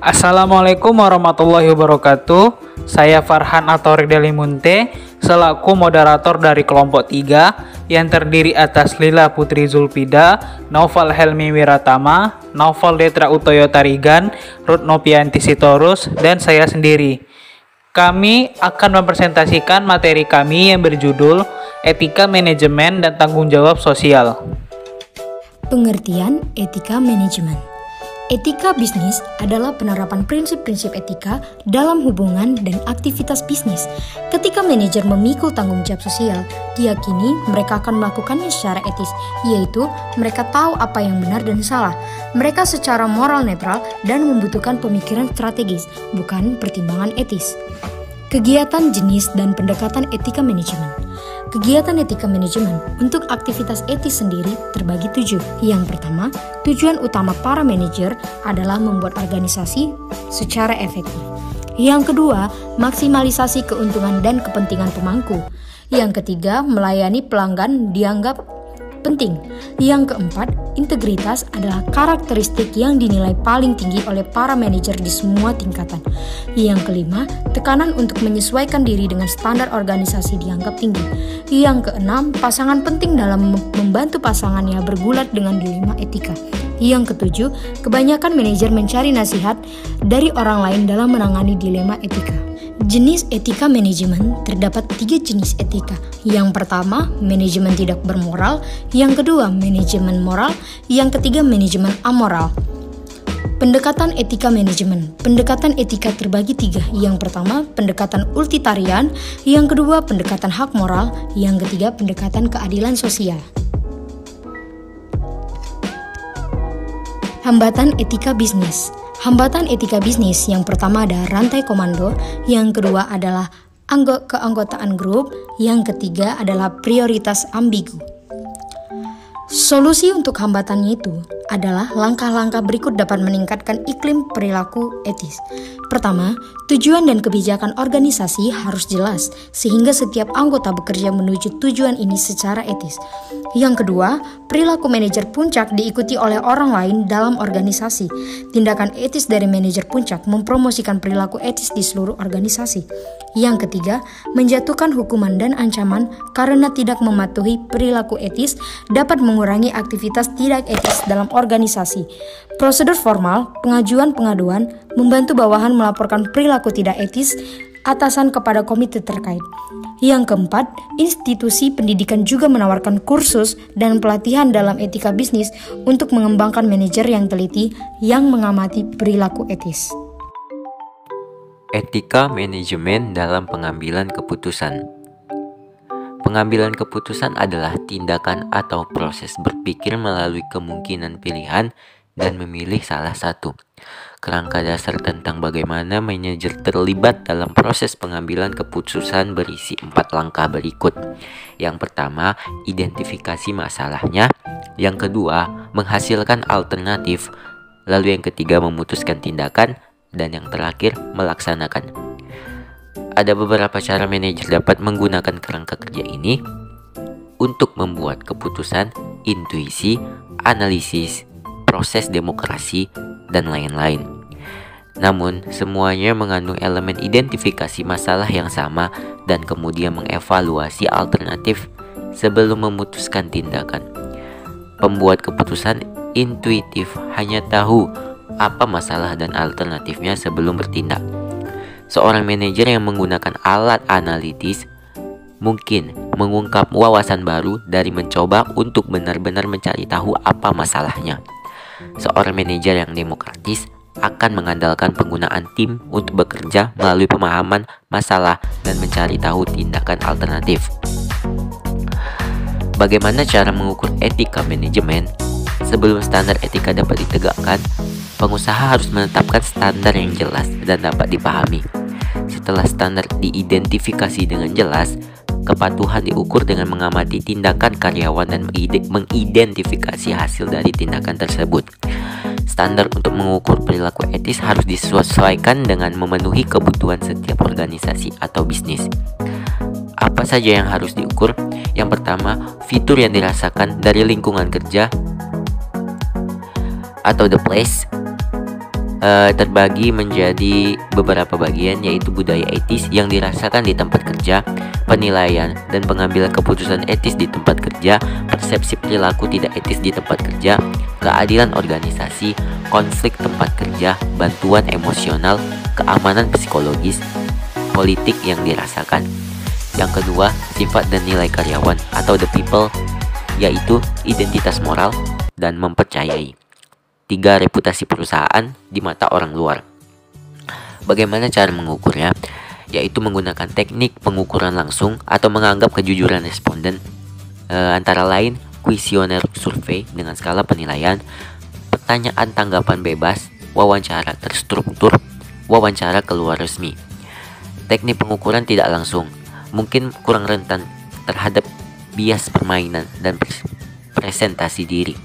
Assalamualaikum warahmatullahi wabarakatuh. Saya Farhan atau Rideli Munte selaku moderator dari kelompok 3 yang terdiri atas Lila Putri Zulfida, Naufal Helmi Wiratama, Naufal Detra Utoyo Tarigan, Ruth Nopianti Sitorus, dan saya sendiri. Kami akan mempresentasikan materi kami yang berjudul Etika Manajemen dan Tanggung Jawab Sosial. Pengertian etika manajemen. Etika bisnis adalah penerapan prinsip-prinsip etika dalam hubungan dan aktivitas bisnis. Ketika manajer memikul tanggung jawab sosial, diyakini mereka akan melakukannya secara etis, yaitu mereka tahu apa yang benar dan salah. Mereka secara moral netral dan membutuhkan pemikiran strategis, bukan pertimbangan etis. Kegiatan, jenis, dan pendekatan etika manajemen. Kegiatan etika manajemen untuk aktivitas etis sendiri terbagi 7. Yang pertama, tujuan utama para manajer adalah membuat organisasi secara efektif. Yang kedua, maksimalisasi keuntungan dan kepentingan pemangku. Yang ketiga, melayani pelanggan dianggap penting. Yang keempat, integritas adalah karakteristik yang dinilai paling tinggi oleh para manajer di semua tingkatan. Yang kelima, tekanan untuk menyesuaikan diri dengan standar organisasi dianggap tinggi. Yang keenam, pasangan penting dalam membantu pasangannya bergulat dengan dilema etika. Yang ketujuh, kebanyakan manajer mencari nasihat dari orang lain dalam menangani dilema etika. Jenis etika manajemen terdapat 3 jenis etika. Yang pertama, manajemen tidak bermoral. Yang kedua, manajemen moral. Yang ketiga, manajemen amoral. Pendekatan etika manajemen. Pendekatan etika terbagi 3. Yang pertama, pendekatan utilitarian. Yang kedua, pendekatan hak moral. Yang ketiga, pendekatan keadilan sosial. Hambatan etika bisnis. Hambatan etika bisnis yang pertama ada rantai komando, yang kedua adalah keanggotaan grup, yang ketiga adalah prioritas ambigu. Solusi untuk hambatannya itu adalah langkah-langkah berikut dapat meningkatkan iklim perilaku etis. Pertama, tujuan dan kebijakan organisasi harus jelas sehingga setiap anggota bekerja menuju tujuan ini secara etis. Yang kedua, perilaku manajer puncak diikuti oleh orang lain dalam organisasi. Tindakan etis dari manajer puncak mempromosikan perilaku etis di seluruh organisasi. Yang ketiga, menjatuhkan hukuman dan ancaman karena tidak mematuhi perilaku etis dapat mengurangi aktivitas tidak etis dalam organisasi. Prosedur formal, pengajuan pengaduan, membantu bawahan melaporkan perilaku tidak etis atasan kepada komite terkait. Yang keempat, institusi pendidikan juga menawarkan kursus dan pelatihan dalam etika bisnis untuk mengembangkan manajer yang teliti yang mengamati perilaku etis. Etika manajemen dalam pengambilan keputusan. Pengambilan keputusan adalah tindakan atau proses berpikir melalui kemungkinan pilihan dan memilih salah satu. Kerangka dasar tentang bagaimana manajer terlibat dalam proses pengambilan keputusan berisi 4 langkah berikut. Yang pertama, identifikasi masalahnya. Yang kedua, menghasilkan alternatif. Lalu yang ketiga, memutuskan tindakan. Dan yang terakhir, melaksanakan. Ada beberapa cara manajer dapat menggunakan kerangka kerja ini untuk membuat keputusan, intuisi, analisis, proses demokrasi, dan lain-lain. Namun, semuanya mengandung elemen identifikasi masalah yang sama dan kemudian mengevaluasi alternatif sebelum memutuskan tindakan. Pembuat keputusan intuitif hanya tahu apa masalah dan alternatifnya sebelum bertindak. Seorang manajer yang menggunakan alat analitis mungkin mengungkap wawasan baru dari mencoba untuk benar-benar mencari tahu apa masalahnya. Seorang manajer yang demokratis akan mengandalkan penggunaan tim untuk bekerja melalui pemahaman masalah dan mencari tahu tindakan alternatif. Bagaimana cara mengukur etika manajemen? Sebelum standar etika dapat ditegakkan, pengusaha harus menetapkan standar yang jelas dan dapat dipahami. Setelah standar diidentifikasi dengan jelas, kepatuhan diukur dengan mengamati tindakan karyawan dan mengidentifikasi hasil dari tindakan tersebut. Standar untuk mengukur perilaku etis harus disesuaikan dengan memenuhi kebutuhan setiap organisasi atau bisnis. Apa saja yang harus diukur? Yang pertama, fitur yang dirasakan dari lingkungan kerja atau the place. terbagi menjadi beberapa bagian, yaitu budaya etis yang dirasakan di tempat kerja, penilaian dan pengambilan keputusan etis di tempat kerja, persepsi perilaku tidak etis di tempat kerja, keadilan organisasi, konflik tempat kerja, bantuan emosional, keamanan psikologis, politik yang dirasakan. Yang kedua, sifat dan nilai karyawan atau the people, yaitu identitas moral dan mempercayai. 3. Reputasi perusahaan di mata orang luar. Bagaimana cara mengukurnya? Yaitu menggunakan teknik pengukuran langsung atau menganggap kejujuran responden, antara lain kuesioner survei dengan skala penilaian, pertanyaan tanggapan bebas, wawancara terstruktur, wawancara keluar resmi. Teknik pengukuran tidak langsung mungkin kurang rentan terhadap bias permainan dan presentasi diri,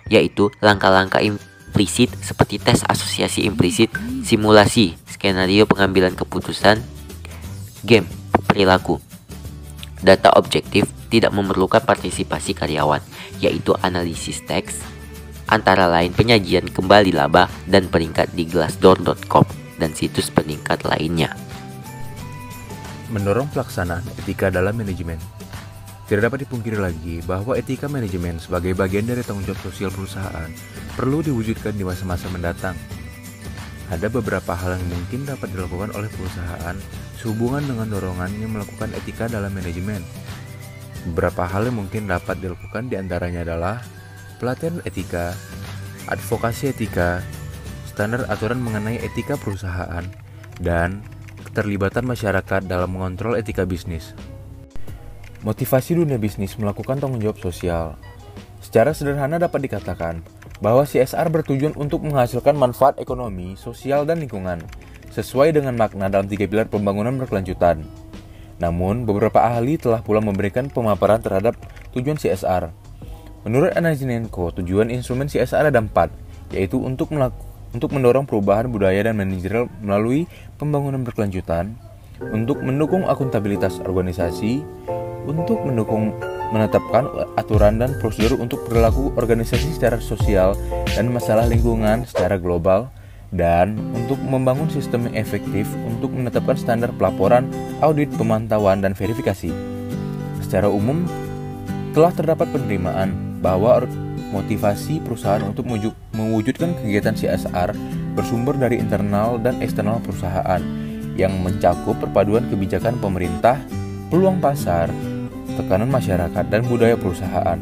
yaitu langkah-langkah implisit seperti tes asosiasi implisit, simulasi, skenario pengambilan keputusan, game, perilaku. Data objektif tidak memerlukan partisipasi karyawan, yaitu analisis teks, antara lain penyajian kembali laba dan peringkat di glassdoor.com dan situs peningkat lainnya. Mendorong pelaksanaan etika dalam manajemen. Tidak dapat dipungkiri lagi bahwa etika manajemen sebagai bagian dari tanggung jawab sosial perusahaan perlu diwujudkan di masa-masa mendatang. Ada beberapa hal yang mungkin dapat dilakukan oleh perusahaan sehubungan dengan dorongannya melakukan etika dalam manajemen. Beberapa hal yang mungkin dapat dilakukan diantaranya adalah pelatihan etika, advokasi etika, standar aturan mengenai etika perusahaan, dan keterlibatan masyarakat dalam mengontrol etika bisnis. Motivasi dunia bisnis melakukan tanggung jawab sosial. Secara sederhana dapat dikatakan bahwa CSR bertujuan untuk menghasilkan manfaat ekonomi, sosial, dan lingkungan sesuai dengan makna dalam 3 pilar pembangunan berkelanjutan. Namun, beberapa ahli telah pula memberikan pemaparan terhadap tujuan CSR. Menurut Anazinenko, tujuan instrumen CSR ada 4, yaitu untuk mendorong perubahan budaya dan manajerial melalui pembangunan berkelanjutan, untuk mendukung akuntabilitas organisasi, untuk menetapkan aturan dan prosedur untuk perilaku organisasi secara sosial dan masalah lingkungan secara global, dan untuk membangun sistem yang efektif untuk menetapkan standar pelaporan, audit, pemantauan, dan verifikasi. Secara umum, telah terdapat penerimaan bahwa motivasi perusahaan untuk mewujudkan kegiatan CSR bersumber dari internal dan eksternal perusahaan yang mencakup perpaduan kebijakan pemerintah, peluang pasar, tekanan masyarakat, dan budaya perusahaan.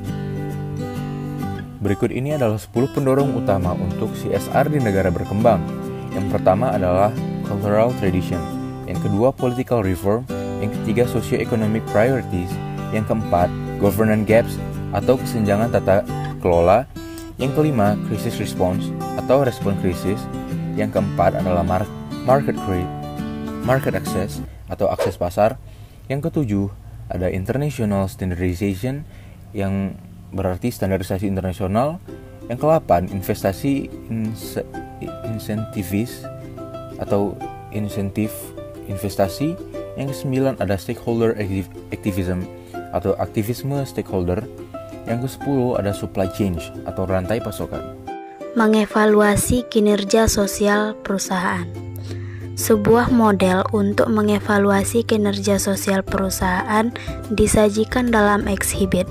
Berikut ini adalah 10 pendorong utama untuk CSR di negara berkembang. Yang pertama adalah cultural tradition, yang kedua political reform, yang ketiga socio-economic priorities, yang keempat governance gaps atau kesenjangan tata kelola, yang kelima crisis response atau respon krisis, yang keempat adalah market access atau akses pasar, yang ketujuh ada international standardization yang berarti standarisasi internasional, yang ke-8 investasi incentives atau insentif investasi, yang ke-9 ada stakeholder activism atau aktivisme stakeholder, yang ke-10 ada supply chain atau rantai pasokan. Mengevaluasi kinerja sosial perusahaan. Sebuah model untuk mengevaluasi kinerja sosial perusahaan disajikan dalam ekshibit.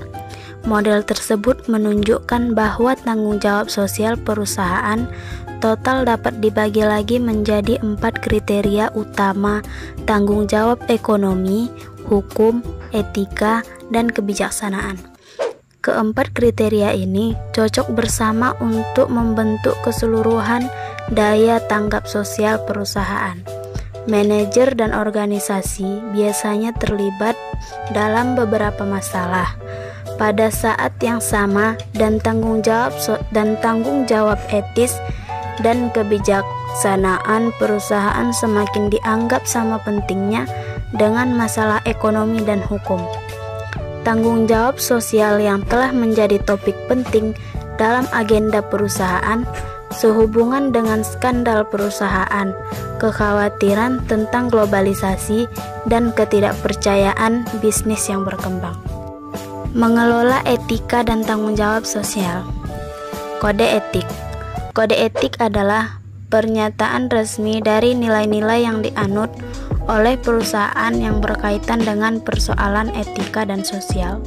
Model tersebut menunjukkan bahwa tanggung jawab sosial perusahaan total dapat dibagi lagi menjadi 4 kriteria utama: tanggung jawab ekonomi, hukum, etika, dan kebijaksanaan. Keempat kriteria ini cocok bersama untuk membentuk keseluruhan daya tanggap sosial perusahaan. Manajer dan organisasi biasanya terlibat dalam beberapa masalah pada saat yang sama, dan tanggung jawab etis dan kebijaksanaan perusahaan semakin dianggap sama pentingnya dengan masalah ekonomi dan hukum. Tanggung jawab sosial yang telah menjadi topik penting dalam agenda perusahaan sehubungan dengan skandal perusahaan, kekhawatiran tentang globalisasi, dan ketidakpercayaan bisnis yang berkembang. Mengelola etika dan tanggung jawab sosial. Kode etik. Kode etik adalah pernyataan resmi dari nilai-nilai yang dianut oleh perusahaan yang berkaitan dengan persoalan etika dan sosial.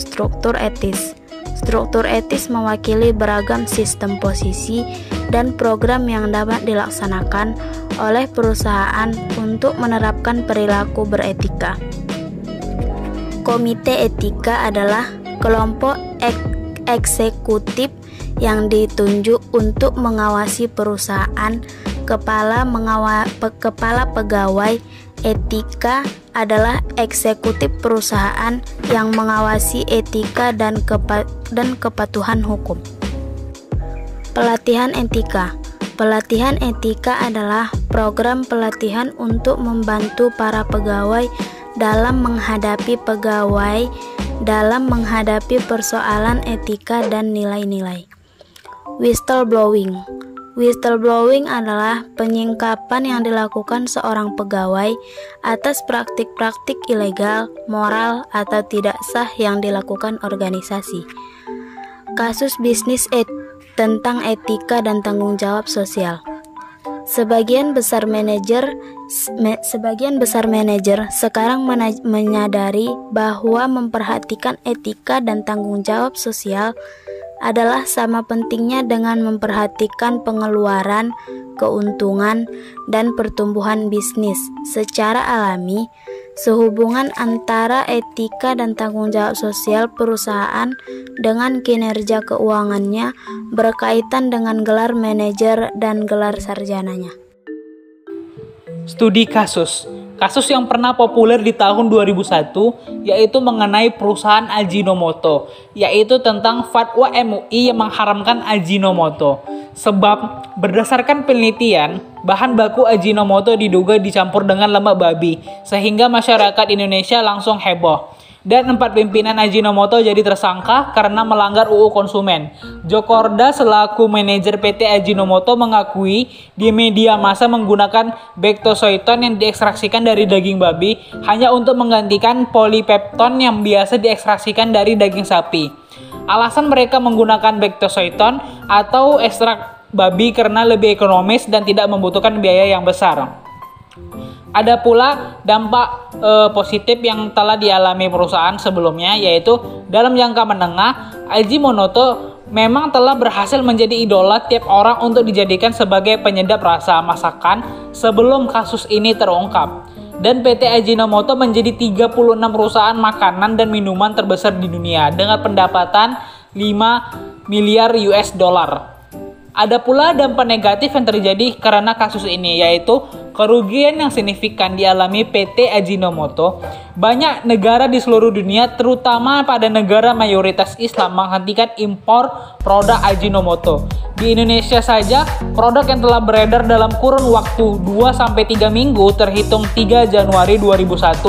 Struktur etis. Struktur etis mewakili beragam sistem posisi dan program yang dapat dilaksanakan oleh perusahaan untuk menerapkan perilaku beretika. Komite etika adalah kelompok eksekutif yang ditunjuk untuk mengawasi perusahaan. Kepala pegawai etika adalah eksekutif perusahaan yang mengawasi etika dan kepatuhan hukum. Pelatihan etika. Pelatihan etika adalah program pelatihan untuk membantu para pegawai dalam menghadapi persoalan etika dan nilai-nilai. Whistleblowing. Whistleblowing adalah penyingkapan yang dilakukan seorang pegawai atas praktik-praktik ilegal, moral, atau tidak sah yang dilakukan organisasi. Kasus bisnis tentang etika dan tanggung jawab sosial. Sebagian besar manajer sekarang menyadari bahwa memperhatikan etika dan tanggung jawab sosial adalah sama pentingnya dengan memperhatikan pengeluaran, keuntungan, dan pertumbuhan bisnis. Secara alami, sehubungan antara etika dan tanggung jawab sosial perusahaan dengan kinerja keuangannya berkaitan dengan gelar manajer dan gelar sarjananya. Studi kasus. Kasus yang pernah populer di tahun 2001 yaitu mengenai perusahaan Ajinomoto, yaitu tentang fatwa MUI yang mengharamkan Ajinomoto. Sebab berdasarkan penelitian, bahan baku Ajinomoto diduga dicampur dengan lemak babi, sehingga masyarakat Indonesia langsung heboh. Dan 4 pimpinan Ajinomoto jadi tersangka karena melanggar UU Konsumen. Djokorda selaku manajer PT Ajinomoto mengakui di media massa menggunakan bektosoiton yang diekstraksikan dari daging babi hanya untuk menggantikan polipepton yang biasa diekstraksikan dari daging sapi. Alasan mereka menggunakan bektosoiton atau ekstrak babi karena lebih ekonomis dan tidak membutuhkan biaya yang besar. Ada pula dampak positif yang telah dialami perusahaan sebelumnya, yaitu dalam jangka menengah, Ajinomoto memang telah berhasil menjadi idola tiap orang untuk dijadikan sebagai penyedap rasa masakan sebelum kasus ini terungkap. Dan PT Ajinomoto menjadi 36 perusahaan makanan dan minuman terbesar di dunia dengan pendapatan 5 miliar US dollar. Ada pula dampak negatif yang terjadi karena kasus ini, yaitu kerugian yang signifikan dialami PT Ajinomoto. Banyak negara di seluruh dunia, terutama pada negara mayoritas Islam, menghentikan impor produk Ajinomoto. Di Indonesia saja, produk yang telah beredar dalam kurun waktu 2-3 minggu terhitung 3 Januari 2001,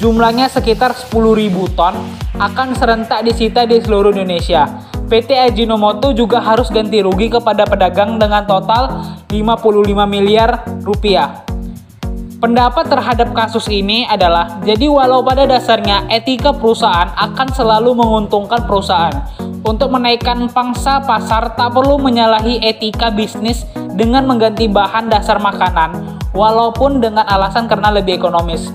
jumlahnya sekitar 10.000 ton, akan serentak disita di seluruh Indonesia. PT Ajinomoto juga harus ganti rugi kepada pedagang dengan total 55 miliar rupiah. Pendapat terhadap kasus ini adalah, jadi walau pada dasarnya etika perusahaan akan selalu menguntungkan perusahaan. Untuk menaikkan pangsa pasar tak perlu menyalahi etika bisnis dengan mengganti bahan dasar makanan, walaupun dengan alasan karena lebih ekonomis.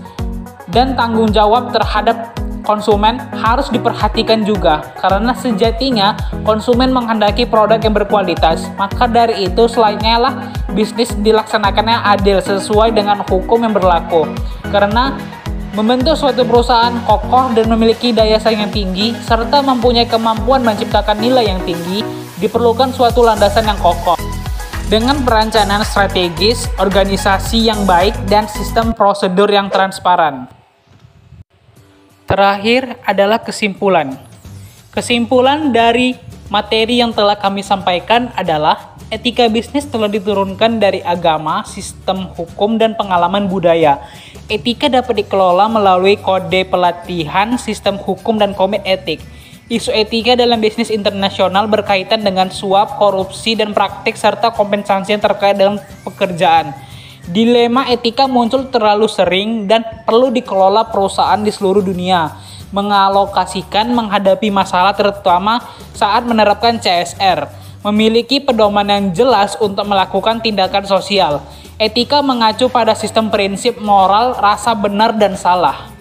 Dan tanggung jawab terhadap konsumen harus diperhatikan juga, karena sejatinya konsumen menghendaki produk yang berkualitas. Maka dari itu selainnya lah bisnis dilaksanakannya adil sesuai dengan hukum yang berlaku. Karena membentuk suatu perusahaan kokoh dan memiliki daya saing yang tinggi serta mempunyai kemampuan menciptakan nilai yang tinggi, diperlukan suatu landasan yang kokoh dengan perencanaan strategis, organisasi yang baik, dan sistem prosedur yang transparan. Terakhir adalah kesimpulan. Kesimpulan dari materi yang telah kami sampaikan adalah etika bisnis telah diturunkan dari agama, sistem hukum, dan pengalaman budaya. Etika dapat dikelola melalui kode pelatihan, sistem hukum, dan komit etik. Isu etika dalam bisnis internasional berkaitan dengan suap, korupsi, dan praktik serta kompensasi yang terkait dengan pekerjaan. Dilema etika muncul terlalu sering dan perlu dikelola perusahaan di seluruh dunia. Mengalokasikan menghadapi masalah terutama saat menerapkan CSR. memiliki pedoman yang jelas untuk melakukan tindakan sosial. Etika mengacu pada sistem prinsip moral, rasa benar dan salah.